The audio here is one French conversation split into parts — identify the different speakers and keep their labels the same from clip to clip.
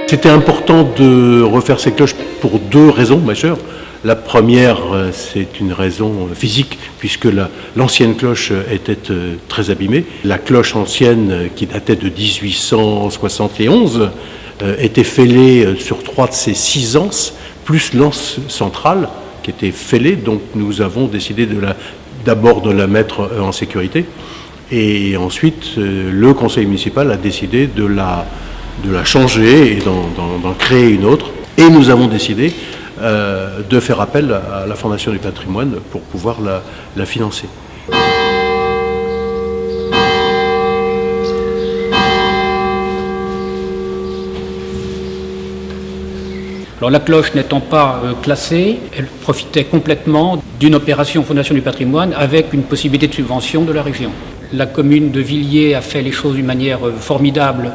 Speaker 1: C'était important de refaire ces cloches pour deux raisons majeures. La première, c'est une raison physique, puisque l'ancienne cloche était très abîmée. La cloche ancienne, qui datait de 1871, était fêlée sur 3 de ses 6 anses, plus l'anse centrale, qui était fêlée. Donc nous avons décidé d'abord de la mettre en sécurité. Et ensuite, le conseil municipal a décidé de la changer et d'en créer une autre. Et nous avons décidé de faire appel à la Fondation du patrimoine pour pouvoir la financer.
Speaker 2: Alors la cloche n'étant pas classée, elle profitait complètement d'une opération Fondation du patrimoine avec une possibilité de subvention de la région. La commune de Villiers a fait les choses d'une manière formidable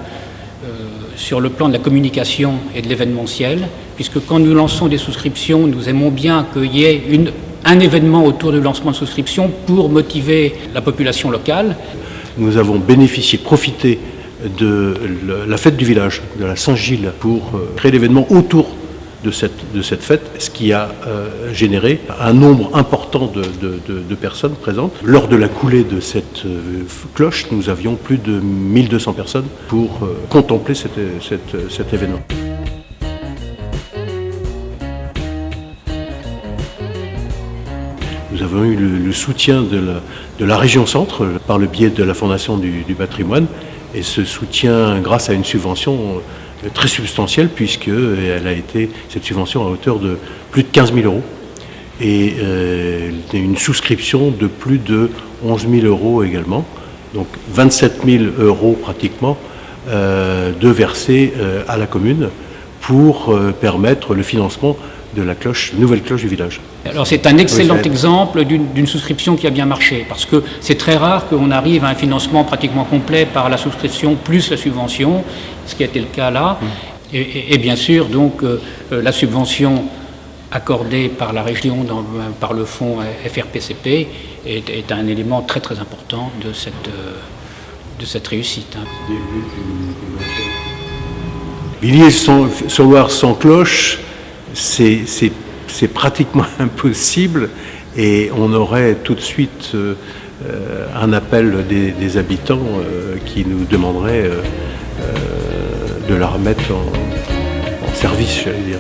Speaker 2: sur le plan de la communication et de l'événementiel, puisque quand nous lançons des souscriptions, nous aimons bien qu'il y ait un événement autour du lancement de souscription pour motiver la population locale.
Speaker 1: Nous avons profité de la fête du village, de la Saint-Gilles, pour créer l'événement autour de cette fête, ce qui a généré un nombre important de personnes présentes. Lors de la coulée de cette cloche, nous avions plus de 1200 personnes pour contempler cet événement. Nous avons eu le soutien de la région Centre par le biais de la Fondation du patrimoine, et ce soutien grâce à une subvention très substantielle, puisque cette subvention à hauteur de plus de 15 000 euros et une souscription de plus de 11 000 euros également, donc 27 000 euros pratiquement de verser à la commune pour permettre le financement de la nouvelle cloche du village.
Speaker 2: Alors c'est un excellent exemple d'une souscription qui a bien marché, parce que c'est très rare qu'on arrive à un financement pratiquement complet par la souscription plus la subvention, ce qui a été le cas là. Et bien sûr, donc, la subvention accordée par la région par le fonds FRPCP est un élément très très important de cette réussite.
Speaker 1: Villiers-sur-Loire sans cloche, c'est pratiquement impossible, et on aurait tout de suite un appel des habitants qui nous demanderaient de la remettre en service, j'allais dire.